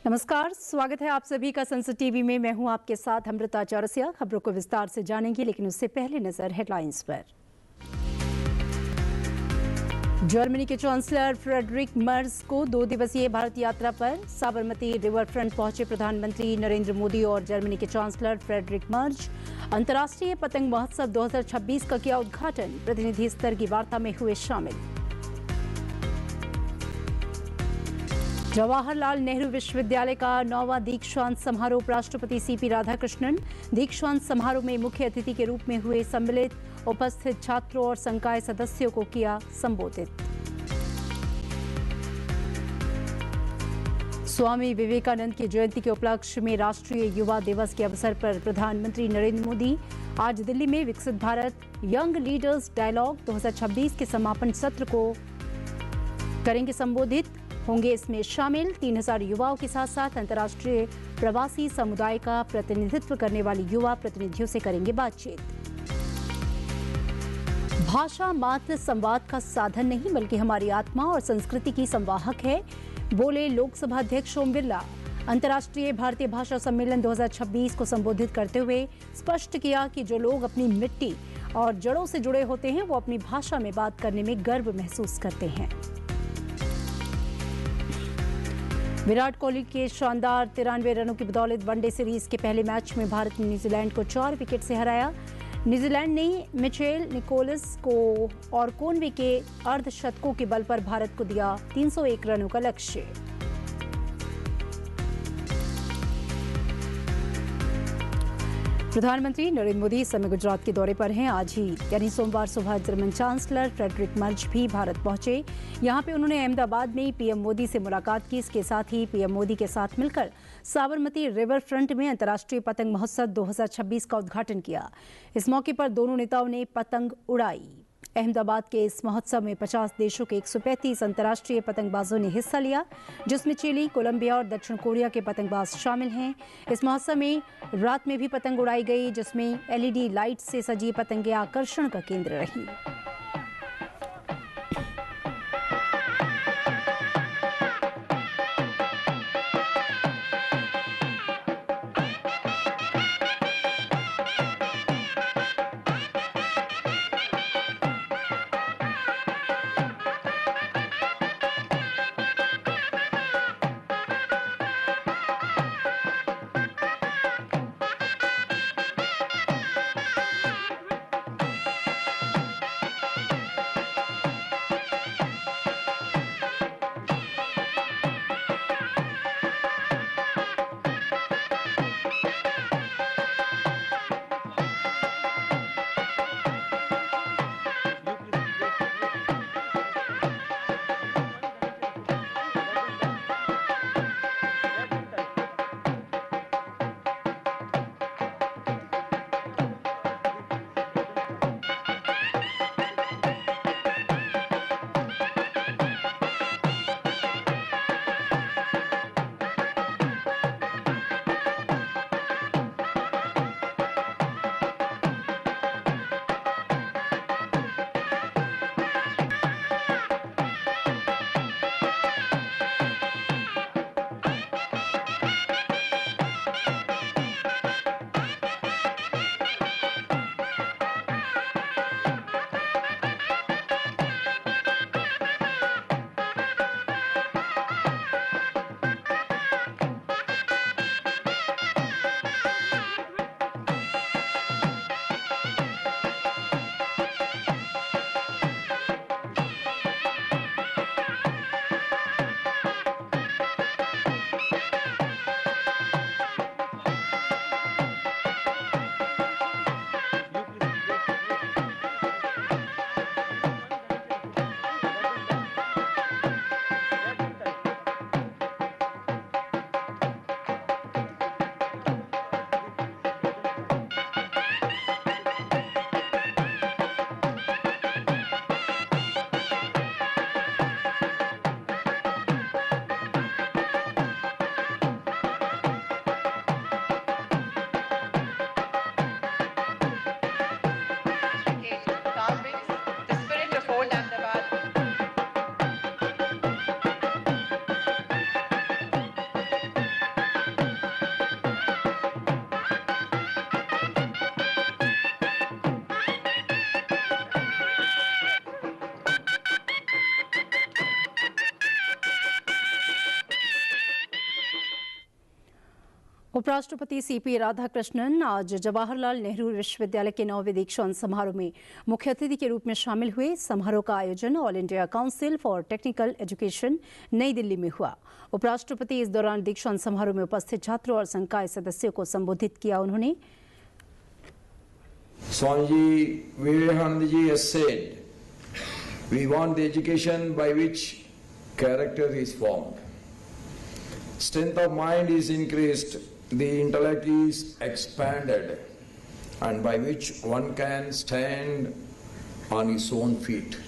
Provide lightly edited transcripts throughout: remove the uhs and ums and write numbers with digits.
नमस्कार, स्वागत है आप सभी का संसद टीवी में। मैं हूं आपके साथ अमृता चौरसिया। खबरों को विस्तार से जानेंगे, लेकिन उससे पहले नजर हेडलाइंस पर। जर्मनी के चांसलर फ्रेडरिक मर्ज को 2 दिवसीय भारत यात्रा पर साबरमती रिवर फ्रंट पहुंचे प्रधानमंत्री नरेंद्र मोदी और जर्मनी के चांसलर फ्रेडरिक मर्ज। अंतर्राष्ट्रीय पतंग महोत्सव 2026 का किया उद्घाटन, प्रतिनिधि स्तर की वार्ता में हुए शामिल। जवाहरलाल नेहरू विश्वविद्यालय का 9वां दीक्षांत समारोह, उपराष्ट्रपति सीपी राधाकृष्णन दीक्षांत समारोह में मुख्य अतिथि के रूप में हुए सम्मिलित। उपस्थित छात्रों और संकाय सदस्यों को किया संबोधित। स्वामी विवेकानंद की जयंती के उपलक्ष्य में राष्ट्रीय युवा दिवस के अवसर पर प्रधानमंत्री नरेंद्र मोदी आज दिल्ली में विकसित भारत यंग लीडर्स डायलॉग 2026 के समापन सत्र को करेंगे संबोधित। होंगे इसमें शामिल 3000 युवाओं के साथ साथ अंतर्राष्ट्रीय प्रवासी समुदाय का प्रतिनिधित्व करने वाले युवा प्रतिनिधियों से करेंगे बातचीत। भाषा मात्र संवाद का साधन नहीं, बल्कि हमारी आत्मा और संस्कृति की संवाहक है, बोले लोकसभा अध्यक्ष ओम बिरला। अंतर्राष्ट्रीय भारतीय भाषा सम्मेलन 2026 को संबोधित करते हुए स्पष्ट किया कि जो लोग अपनी मिट्टी और जड़ों से जुड़े होते हैं, वो अपनी भाषा में बात करने में गर्व महसूस करते हैं। विराट कोहली के शानदार 93 रनों की बदौलत वनडे सीरीज के पहले मैच में भारत ने न्यूजीलैंड को 4 विकेट से हराया। न्यूजीलैंड ने मिचेल निकोलस को और कोनवे के अर्धशतकों के बल पर भारत को दिया 301 रनों का लक्ष्य। प्रधानमंत्री नरेंद्र मोदी इस समय गुजरात के दौरे पर हैं। आज ही यानी सोमवार सुबह जर्मन चांसलर फ्रेडरिक मर्ज भी भारत पहुंचे। यहां पे उन्होंने अहमदाबाद में पीएम मोदी से मुलाकात की। इसके साथ ही पीएम मोदी के साथ मिलकर साबरमती रिवर फ्रंट में अंतर्राष्ट्रीय पतंग महोत्सव 2026 का उद्घाटन किया। इस मौके पर दोनों नेताओं ने पतंग उड़ाई। अहमदाबाद के इस महोत्सव में 50 देशों के 135 अंतर्राष्ट्रीय पतंगबाजों ने हिस्सा लिया, जिसमें चिली, कोलंबिया और दक्षिण कोरिया के पतंगबाज शामिल हैं। इस महोत्सव में रात में भी पतंग उड़ाई गई, जिसमें एलईडी लाइट से सजी पतंगें आकर्षण का केंद्र रहीं। उपराष्ट्रपति सीपी राधाकृष्णन आज जवाहरलाल नेहरू विश्वविद्यालय के 9वें दीक्षांत समारोह में मुख्य अतिथि के रूप में शामिल हुए। समारोह का आयोजन all India council for technical education नई दिल्ली में हुआ। उपराष्ट्रपति इस दौरान दीक्षांत समारोह में उपस्थित छात्रों और संकाय सदस्यों को संबोधित किया। उन्होंने Swamiji Vivekananda ji has said, we want the education by which character is formed. Strength of mind is increased, the intellect is expanded, and by which one can stand on his own feet.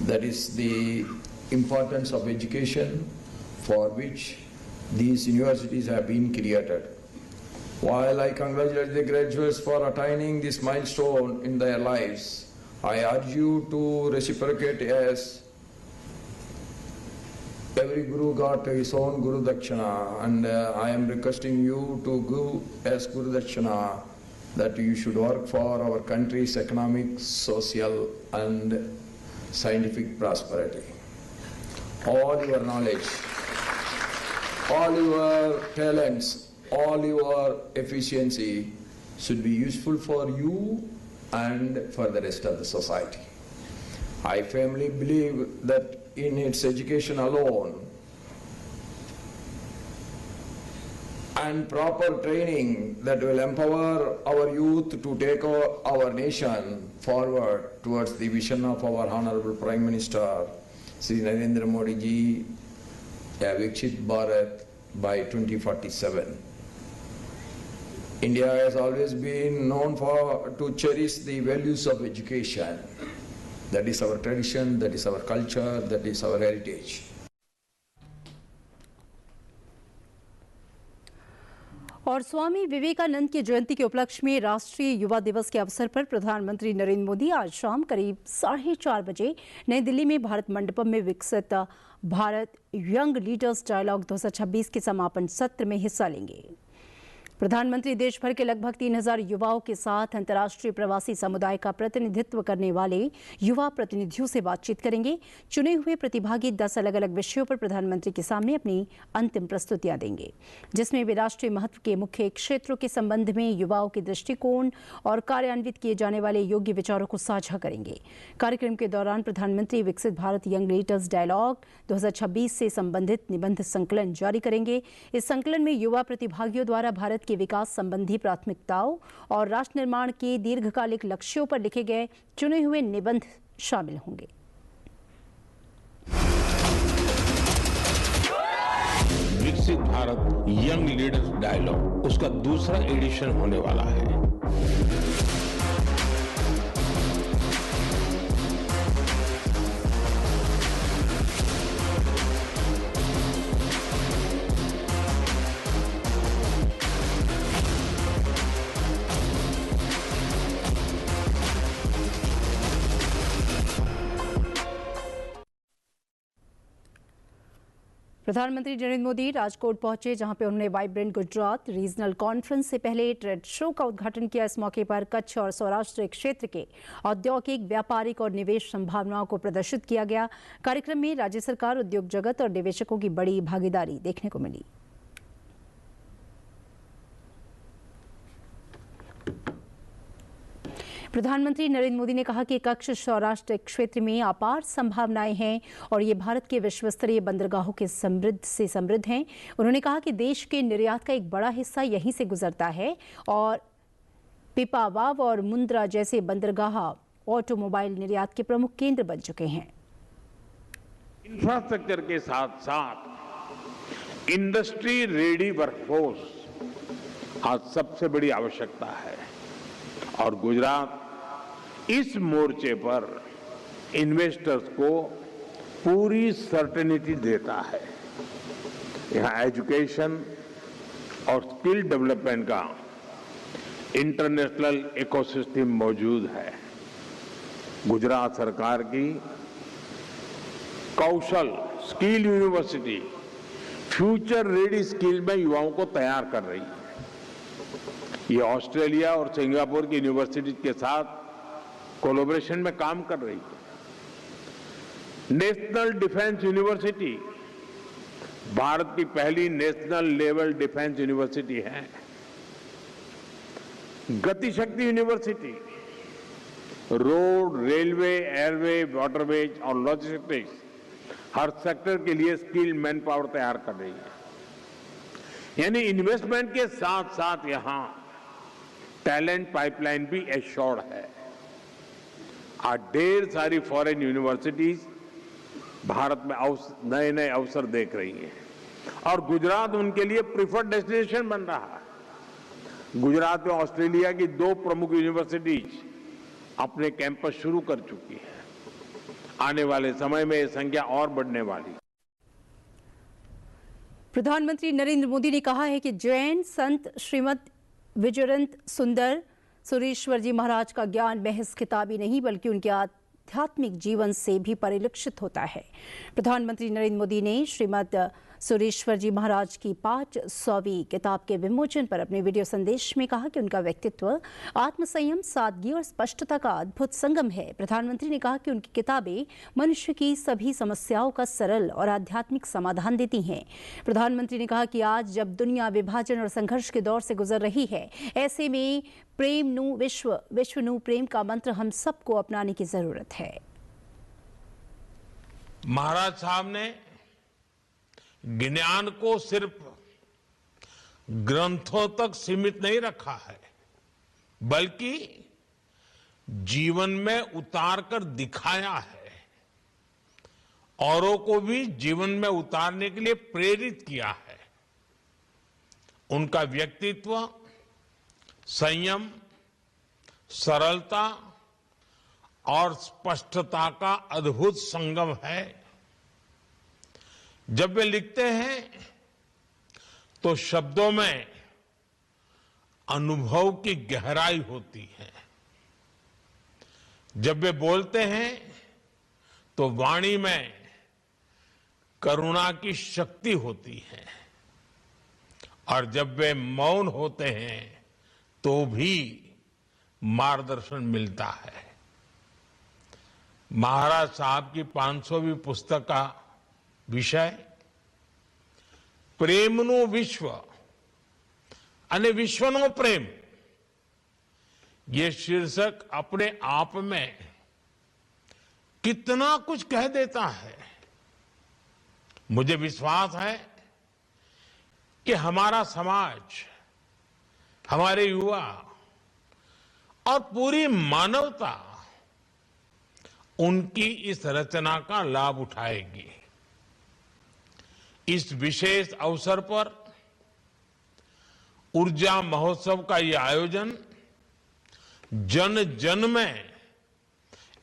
That is the importance of education for which these universities have been created. While I congratulate the graduates for attaining this milestone in their lives, I urge you to reciprocate as every Guru got his own Guru Dakshina, and I am requesting you to give as Guru Dakshina that you should work for our country's economic, social and scientific prosperity. All your knowledge, all your talents, all your efficiency should be useful for you and for the rest of the society. I firmly believe that in its education alone and proper training that will empower our youth to take our nation forward towards the vision of our Honorable Prime Minister Sri Narendra Modi ji, Viksit Bharat by 2047. India has always been known to cherish the values of education. That is our tradition, that is our culture, that is our heritage. और स्वामी विवेकानंद की जयंती के उपलक्ष्य में राष्ट्रीय युवा दिवस के अवसर पर प्रधानमंत्री नरेंद्र मोदी आज शाम करीब 4:30 बजे नई दिल्ली में भारत मंडपम में विकसित भारत यंग लीडर्स डायलॉग 2026 के समापन सत्र में हिस्सा लेंगे। प्रधानमंत्री देश भर के लगभग 3000 युवाओं के साथ अंतर्राष्ट्रीय प्रवासी समुदाय का प्रतिनिधित्व करने वाले युवा प्रतिनिधियों से बातचीत करेंगे। चुने हुए प्रतिभागी 10 अलग-अलग विषयों पर प्रधानमंत्री के सामने अपनी अंतिम प्रस्तुतियां देंगे, जिसमें वे राष्ट्रीय महत्व के मुख्य क्षेत्रों के संबंध में युवाओं के दृष्टिकोण और कार्यान्वित किए जाने वाले योग्य विचारों को साझा करेंगे। कार्यक्रम के दौरान प्रधानमंत्री विकसित भारत यंग लीडर्स डायलॉग 2026 से संबंधित निबंध संकलन जारी करेंगे। इस संकलन में युवा प्रतिभागियों द्वारा भारत के विकास संबंधी प्राथमिकताओं और राष्ट्र निर्माण के दीर्घकालिक लक्ष्यों पर लिखे गए चुने हुए निबंध शामिल होंगे। विकसित भारत यंग लीडर्स डायलॉग उसका दूसरा एडिशन होने वाला है। प्रधानमंत्री नरेंद्र मोदी राजकोट पहुंचे, जहां पे उन्होंने वाइब्रेंट गुजरात रीजनल कॉन्फ्रेंस से पहले ट्रेड शो का उद्घाटन किया। इस मौके पर कच्छ और सौराष्ट्र क्षेत्र के औद्योगिक, व्यापारिक और निवेश संभावनाओं को प्रदर्शित किया गया। कार्यक्रम में राज्य सरकार, उद्योग जगत और निवेशकों की बड़ी भागीदारी देखने को मिली। प्रधानमंत्री नरेंद्र मोदी ने कहा कि कच्छ सौराष्ट्र क्षेत्र में अपार संभावनाएं हैं और ये भारत के विश्व स्तरीय बंदरगाहों के समृद्ध हैं। उन्होंने कहा कि देश के निर्यात का एक बड़ा हिस्सा यहीं से गुजरता है और पिपावाव और मुंद्रा जैसे बंदरगाह ऑटोमोबाइल निर्यात के प्रमुख केंद्र बन चुके हैं। इंफ्रास्ट्रक्चर के साथ साथ इंडस्ट्री रेडी वर्कफोर्स आज सबसे बड़ी आवश्यकता है और गुजरात इस मोर्चे पर इन्वेस्टर्स को पूरी सर्टेनिटी देता है। यहाँ एजुकेशन और स्किल डेवलपमेंट का इंटरनेशनल इकोसिस्टम मौजूद है। गुजरात सरकार की कौशल skill university future ready skill में युवाओं को तैयार कर रही है। ये ऑस्ट्रेलिया और सिंगापुर की यूनिवर्सिटी के साथ कोलैबोरेशन में काम कर रही है। नेशनल डिफेंस यूनिवर्सिटी भारत की पहली नेशनल लेवल डिफेंस यूनिवर्सिटी है। गति शक्ति university road, railway, airway, waterways और लॉजिस्टिक्स हर सेक्टर के लिए स्किल मैन पावर तैयार कर रही है। यानी इन्वेस्टमेंट के साथ साथ यहां टैलेंट पाइपलाइन भी एश्योर्ड है। आज ढेर सारी फॉरेन यूनिवर्सिटीज भारत में नए नए अवसर देख रही हैं और गुजरात उनके लिए प्रिफर्ड डेस्टिनेशन बन रहा है। गुजरात में ऑस्ट्रेलिया की 2 प्रमुख यूनिवर्सिटीज अपने कैंपस शुरू कर चुकी है। आने वाले समय में यह संख्या और बढ़ने वाली। प्रधानमंत्री नरेंद्र मोदी ने कहा है कि जैन संत श्रीमद विजयरंत सुंदर सुरेश्वर जी महाराज का ज्ञान महज किताबी नहीं बल्कि उनके आध्यात्मिक जीवन से भी परिलक्षित होता है। प्रधानमंत्री नरेंद्र मोदी ने श्रीमद सुरेश्वर जी महाराज की 500वीं किताब के विमोचन पर अपने वीडियो संदेश में कहा कि उनका व्यक्तित्व आत्मसंयम, सादगी और स्पष्टता का अद्भुत संगम है। प्रधानमंत्री ने कहा कि उनकी किताबें मनुष्य की सभी समस्याओं का सरल और आध्यात्मिक समाधान देती हैं। प्रधानमंत्री ने कहा कि आज जब दुनिया विभाजन और संघर्ष के दौर से गुजर रही है, ऐसे में प्रेम नु विश्व, विश्व नु प्रेम का मंत्र हम सबको अपनाने की जरूरत है। महाराज साहब ने ज्ञान को सिर्फ ग्रंथों तक सीमित नहीं रखा है, बल्कि जीवन में उतार कर दिखाया है। औरों को भी जीवन में उतारने के लिए प्रेरित किया है। उनका व्यक्तित्व संयम, सरलता और स्पष्टता का अद्भुत संगम है। जब वे लिखते हैं तो शब्दों में अनुभव की गहराई होती है। जब वे बोलते हैं तो वाणी में करुणा की शक्ति होती है और जब वे मौन होते हैं तो भी मार्गदर्शन मिलता है। महाराज साहब की 500वीं पुस्तक का विषय प्रेमनु विश्व અને વિશ્વનો પ્રેમ, ये शीर्षक अपने आप में कितना कुछ कह देता है। मुझे विश्वास है कि हमारा समाज, हमारे युवा और पूरी मानवता उनकी इस रचना का लाभ उठाएगी। इस विशेष अवसर पर ऊर्जा महोत्सव का ये आयोजन जन जन में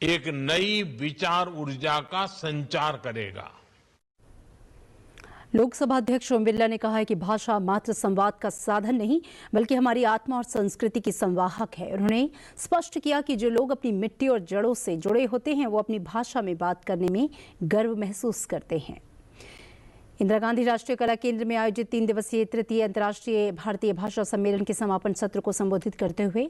एक नई विचार ऊर्जा का संचार करेगा। लोकसभा अध्यक्ष ओम बिरला ने कहा है कि भाषा मात्र संवाद का साधन नहीं बल्कि हमारी आत्मा और संस्कृति की संवाहक है। उन्होंने स्पष्ट किया कि जो लोग अपनी मिट्टी और जड़ों से जुड़े होते हैं वो अपनी भाषा में बात करने में गर्व महसूस करते हैं। इंदिरा गांधी राष्ट्रीय कला केंद्र में आयोजित 3 दिवसीय तृतीय अंतर्राष्ट्रीय भारतीय भाषा सम्मेलन के समापन सत्र को संबोधित करते हुए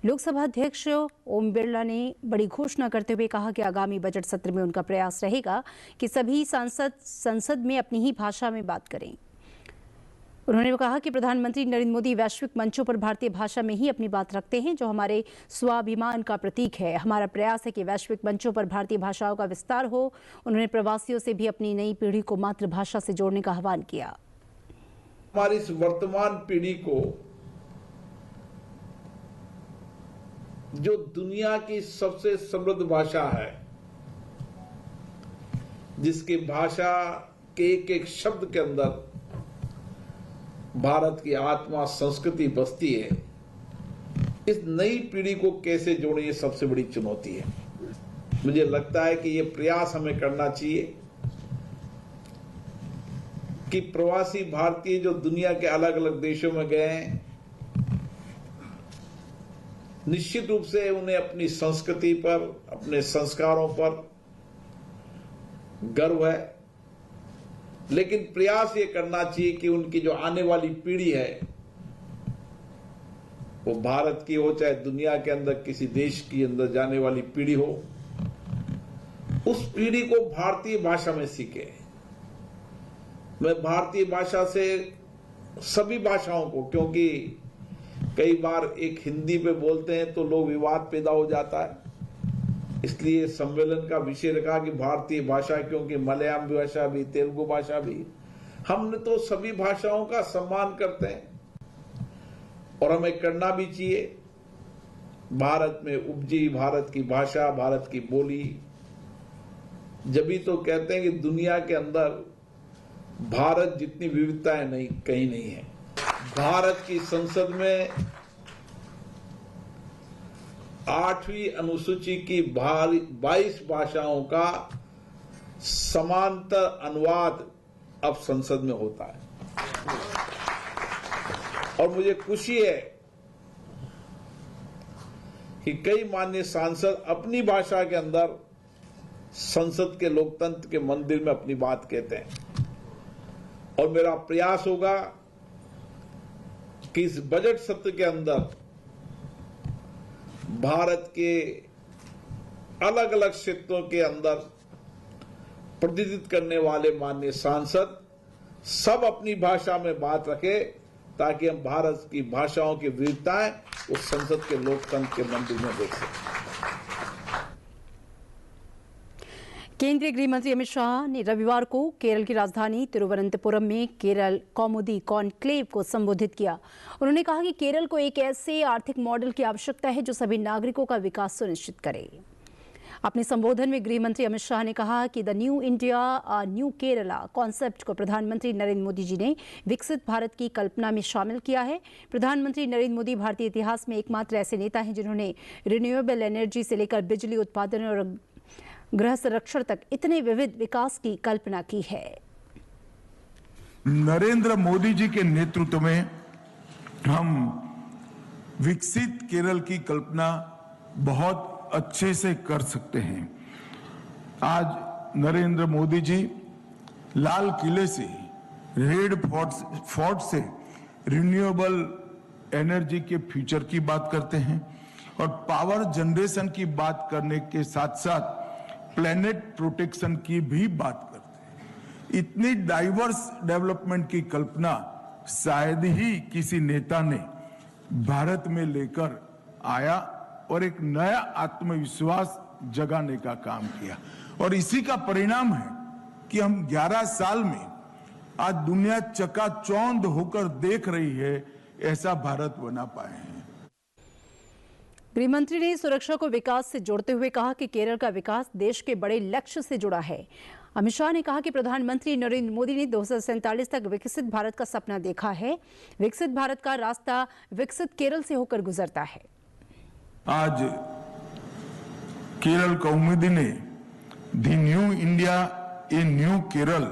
लोकसभा अध्यक्ष ओम बिरला ने बड़ी घोषणा करते हुए कहा कि आगामी बजट सत्र में उनका प्रयास रहेगा कि सभी सांसद संसद में अपनी ही भाषा में बात करें। उन्होंने कहा कि प्रधानमंत्री नरेंद्र मोदी वैश्विक मंचों पर भारतीय भाषा में ही अपनी बात रखते हैं, जो हमारे स्वाभिमान का प्रतीक है। हमारा प्रयास है कि वैश्विक मंचों पर भारतीय भाषाओं का विस्तार हो। उन्होंने प्रवासियों से भी अपनी नई पीढ़ी को मातृभाषा से जोड़ने का आह्वान किया। हमारी इस वर्तमान पीढ़ी को जो दुनिया की सबसे समृद्ध भाषा है, जिसकी भाषा के एक शब्द के अंदर भारत की आत्मा संस्कृति बसती है, इस नई पीढ़ी को कैसे जोड़े, ये सबसे बड़ी चुनौती है। मुझे लगता है कि ये प्रयास हमें करना चाहिए कि प्रवासी भारतीय जो दुनिया के अलग अलग देशों में गए हैं, निश्चित रूप से उन्हें अपनी संस्कृति पर, अपने संस्कारों पर गर्व है, लेकिन प्रयास ये करना चाहिए कि उनकी जो आने वाली पीढ़ी है वो भारत की हो, चाहे दुनिया के अंदर किसी देश की अंदर जाने वाली पीढ़ी हो, उस पीढ़ी को भारतीय भाषा में सीखे। मैं भारतीय भाषा से सभी भाषाओं को, क्योंकि कई बार एक हिंदी पे बोलते हैं तो लोग विवाद पैदा हो जाता है, इसलिए सम्मेलन का विषय रखा कि भारतीय भाषा, क्योंकि मलयालम भाषा भी, तेलुगु भाषा भी, हमने तो सभी भाषाओं का सम्मान करते हैं और हमें करना भी चाहिए। भारत में उपजी भारत की भाषा, भारत की बोली, जब भी तो कहते हैं कि दुनिया के अंदर भारत जितनी विविधताएं नहीं कहीं नहीं है। भारत की संसद में 8वीं अनुसूची की 22 भाषाओं का समांतर अनुवाद अब संसद में होता है और मुझे खुशी है कि कई माननीय सांसद अपनी भाषा के अंदर संसद के लोकतंत्र के मंदिर में अपनी बात कहते हैं और मेरा प्रयास होगा कि इस बजट सत्र के अंदर भारत के अलग अलग क्षेत्रों के अंदर प्रतिनिधित्व करने वाले माननीय सांसद सब अपनी भाषा में बात रखे, ताकि हम भारत की भाषाओं की विविधताएं उस संसद के लोकतंत्र के मंदिर में देख सकें। केंद्रीय गृह मंत्री अमित शाह ने रविवार को केरल की राजधानी तिरुवनंतपुरम में केरल कौमुदी कॉन्क्लेव को संबोधित किया। उन्होंने कहा कि केरल को एक ऐसे आर्थिक मॉडल की आवश्यकता है जो सभी नागरिकों का विकास सुनिश्चित करे। अपने संबोधन में गृह मंत्री अमित शाह ने कहा कि the new India new Kerala concept को प्रधानमंत्री नरेंद्र मोदी जी ने विकसित भारत की कल्पना में शामिल किया है। प्रधानमंत्री नरेंद्र मोदी भारतीय इतिहास में एकमात्र ऐसे नेता हैं जिन्होंने रिन्यूएबल एनर्जी से लेकर बिजली उत्पादन और गृह संरक्षण तक इतने विविध विकास की कल्पना की है। नरेंद्र मोदी जी के नेतृत्व में हम विकसित केरल की कल्पना बहुत अच्छे से कर सकते हैं। आज नरेंद्र मोदी जी लाल किले से, रेड फोर्ट से रिन्यूएबल एनर्जी के फ्यूचर की बात करते हैं और पावर जनरेशन की बात करने के साथ साथ प्लेनेट प्रोटेक्शन की भी बात करते हैं। इतनी डाइवर्स डेवलपमेंट की कल्पना शायद ही किसी नेता ने भारत में लेकर आया और एक नया आत्मविश्वास जगाने का काम किया और इसी का परिणाम है कि हम 11 साल में आज दुनिया चकाचौंध होकर देख रही है, ऐसा भारत बना पाए हैं। गृहमंत्री ने सुरक्षा को विकास से जोड़ते हुए कहा कि केरल का विकास देश के बड़े लक्ष्य से जुड़ा है। अमित शाह ने कहा कि प्रधानमंत्री नरेंद्र मोदी ने 2047 तक विकसित भारत का सपना देखा है। विकसित भारत का रास्ता विकसित केरल से होकर गुजरता है। आज केरल कौमुदी ने the new India a new Kerala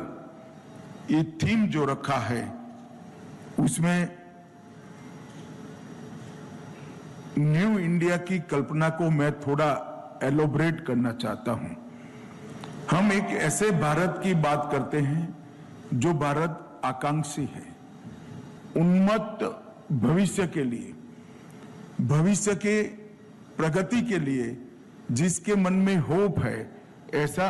ये थीम जो रखा है, उसमें न्यू इंडिया की कल्पना को मैं थोड़ा एलोबरेट करना चाहता हूं। हम एक ऐसे भारत की बात करते हैं जो भारत आकांक्षी है, उन्मत्त भविष्य के लिए, भविष्य के प्रगति के लिए जिसके मन में होप है, ऐसा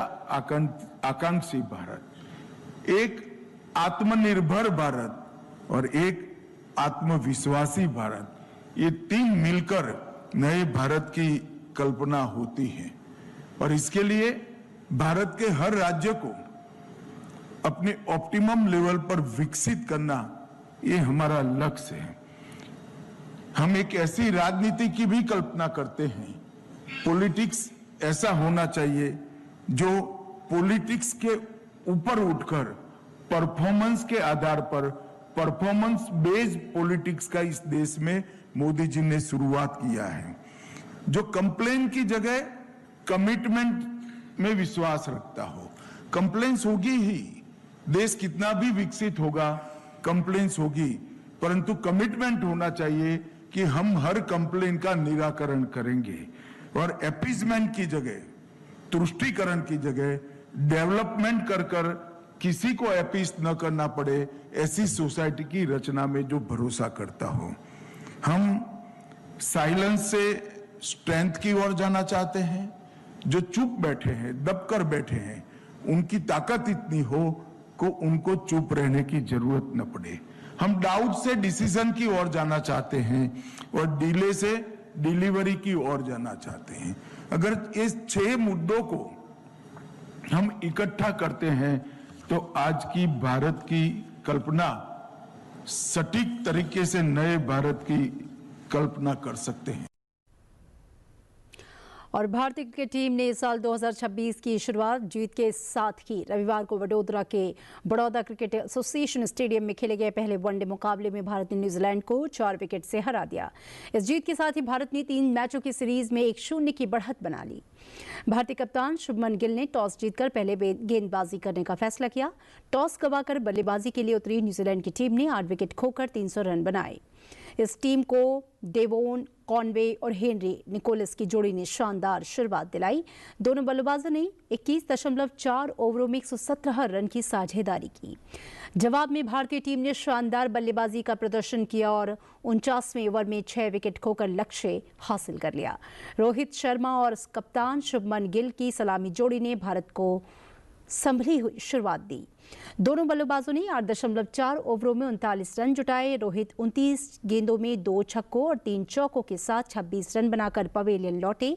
आकांक्षी भारत, एक आत्मनिर्भर भारत और एक आत्मविश्वासी भारत, ये तीन मिलकर नए भारत की कल्पना होती है और इसके लिए भारत के हर राज्य को अपने ऑप्टिमम लेवल पर विकसित करना, ये हमारा लक्ष्य है। हम एक ऐसी राजनीति की भी कल्पना करते हैं, पॉलिटिक्स ऐसा होना चाहिए जो पॉलिटिक्स के ऊपर उठकर परफॉर्मेंस के आधार पर, परफॉर्मेंस बेस्ड पॉलिटिक्स का इस देश में मोदी जी ने शुरुआत किया है, जो कंप्लेन की जगह कमिटमेंट में विश्वास रखता हो। कंप्लेंट्स होगी ही, देश कितना भी विकसित होगा, कंप्लेंट्स होगी, परंतु कमिटमेंट होना चाहिए कि हम हर कंप्लेन का निराकरण करेंगे और अपीजमेंट की जगह, तुष्टीकरण की जगह डेवलपमेंट कर कर किसी को अपीज न करना पड़े, ऐसी सोसाइटी की रचना में जो भरोसा करता हो। हम साइलेंस से स्ट्रेंथ की ओर जाना चाहते हैं। जो चुप बैठे हैं, दबकर बैठे हैं, उनकी ताकत इतनी हो, को उनको चुप रहने की जरूरत न पड़े। हम डाउट से डिसीजन की ओर जाना चाहते हैं और डिले से डिलीवरी की ओर जाना चाहते हैं। अगर इस 6 मुद्दों को हम इकट्ठा करते हैं तो आज की भारत की कल्पना सटीक तरीके से नए भारत की कल्पना कर सकते हैं। और भारतीय क्रिकेट टीम ने साल 2026 की शुरुआत जीत के साथ ही रविवार को वडोदरा के बड़ौदा क्रिकेट एसोसिएशन स्टेडियम में खेले गए पहले वनडे मुकाबले में भारत ने न्यूजीलैंड को 4 विकेट से हरा दिया। इस जीत के साथ ही भारत ने 3 मैचों की सीरीज में 1-0 की बढ़त बना ली। भारतीय कप्तान शुभमन गिल ने टॉस जीतकर पहले गेंदबाजी करने का फैसला किया। टॉस गंवाकर बल्लेबाजी के लिए उतरी न्यूजीलैंड की टीम ने 8 विकेट खोकर 300 रन बनाए। इस टीम को डेवोन कॉनवे और हेनरी निकोलस की जोड़ी ने शानदार शुरुआत दिलाई। दोनों बल्लेबाजों ने 21.4 ओवरों में 117 रन की साझेदारी की। जवाब में भारतीय टीम ने शानदार बल्लेबाजी का प्रदर्शन किया और 49वें ओवर में 6 विकेट खोकर लक्ष्य हासिल कर लिया। रोहित शर्मा और कप्तान शुभमन गिल की सलामी जोड़ी ने भारत को संभली हुई शुरुआत दी। दोनों बल्लेबाजों ने 8.4 ओवरों में 39 रन जुटाए। रोहित 29 गेंदों में 2 छक्कों और 3 चौकों के साथ 26 रन बनाकर पवेलियन लौटे,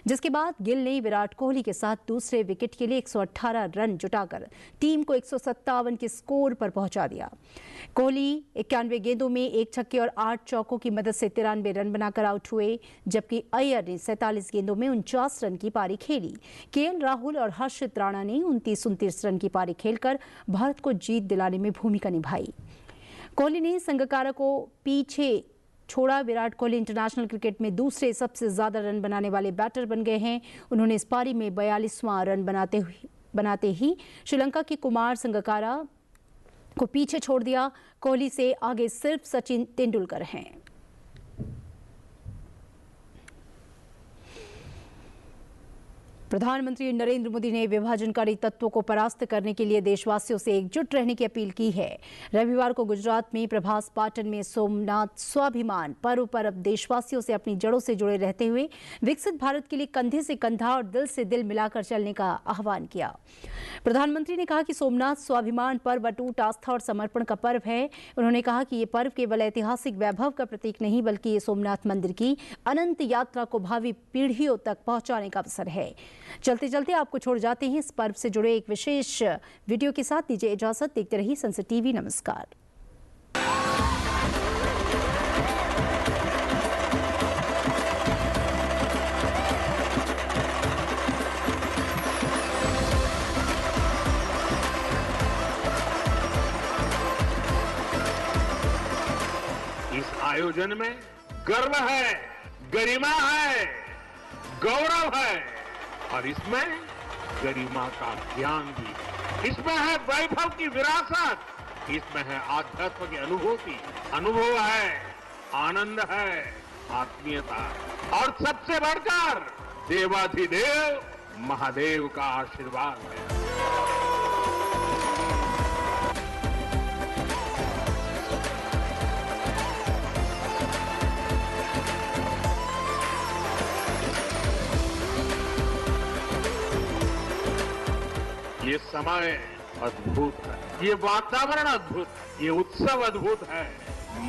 जिसके बाद गिल ने विराट कोहली के साथ दूसरे विकेट के लिए 118 रन जुटाकर टीम को 157 के स्कोर पर पहुंचा दिया। कोहली 91 गेंदों में 1 छक्के और 8 चौकों की मदद से 93 रन बनाकर आउट हुए, जबकि अय्यर ने 47 गेंदों में 49 रन की पारी खेली। केएल राहुल और हर्षित राणा ने 29 रन की पारी खेलकर भारत को जीत दिलाने में भूमिका निभाई। कोहली ने संगकारा को पीछे छोड़ा। विराट कोहली इंटरनेशनल क्रिकेट में दूसरे सबसे ज्यादा रन बनाने वाले बैटर बन गए हैं। उन्होंने इस पारी में 42वां रन बनाते ही श्रीलंका के कुमार संगकारा को पीछे छोड़ दिया। कोहली से आगे सिर्फ सचिन तेंदुलकर हैं। प्रधानमंत्री नरेंद्र मोदी ने विभाजनकारी तत्वों को परास्त करने के लिए देशवासियों से एकजुट रहने की अपील की है। रविवार को गुजरात में प्रभास पाटन में सोमनाथ स्वाभिमान पर्व पर अब देशवासियों से अपनी जड़ों से जुड़े रहते हुए विकसित भारत के लिए कंधे से कंधा और दिल से दिल मिलाकर चलने का आह्वान किया। प्रधानमंत्री ने कहा कि सोमनाथ स्वाभिमान पर्व अटूट आस्था और समर्पण का पर्व है। उन्होंने कहा कि ये पर्व केवल ऐतिहासिक वैभव का प्रतीक नहीं, बल्कि ये सोमनाथ मंदिर की अनंत यात्रा को भावी पीढ़ियों तक पहुंचाने का अवसर है। चलते चलते आपको छोड़ जाते हैं इस पर्व से जुड़े एक विशेष वीडियो के साथ। दीजिए इजाजत, देखते रहिए संसद टीवी। नमस्कार। इस आयोजन में गर्व है, गरिमा है, गौरव है और इसमें गरिमा का ज्ञान भी। इसमें है वैभव की विरासत, इसमें है आध्यात्म की अनुभूति, अनुभव है, आनंद है, आत्मीयता और सबसे बढ़कर देवाधिदेव महादेव का आशीर्वाद है। ये समय अद्भुत है, ये वातावरण अद्भुत है, ये उत्सव अद्भुत है।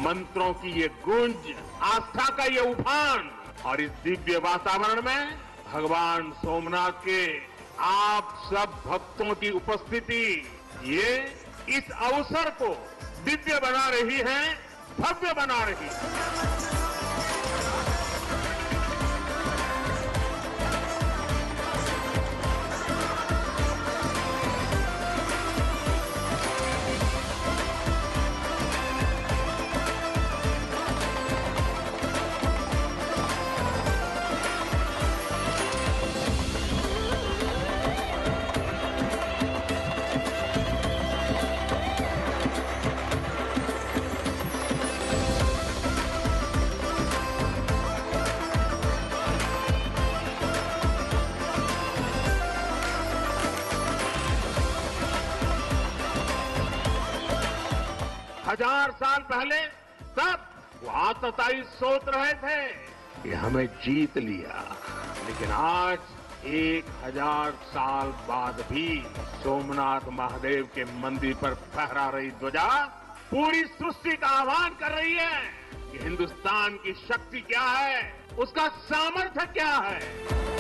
मंत्रों की ये गूंज, आस्था का ये उफान और इस दिव्य वातावरण में भगवान सोमनाथ के आप सब भक्तों की उपस्थिति ये इस अवसर को दिव्य बना रही है, भव्य बना रही है। हजार साल पहले तब वो आतताई सोच रहे थे कि हमें जीत लिया, लेकिन आज 1000 साल बाद भी सोमनाथ महादेव के मंदिर पर फहरा रही ध्वजा पूरी सृष्टि का आह्वान कर रही है कि हिंदुस्तान की शक्ति क्या है, उसका सामर्थ्य क्या है।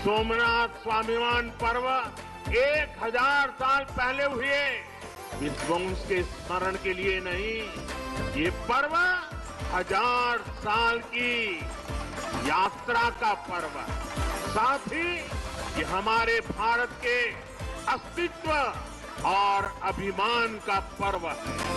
सोमनाथ स्वाभिमान पर्व 1000 साल पहले हुए विध्वंस के स्मरण के लिए नहीं, ये पर्व 1000 साल की यात्रा का पर्व है। साथ ही ये हमारे भारत के अस्तित्व और अभिमान का पर्व है।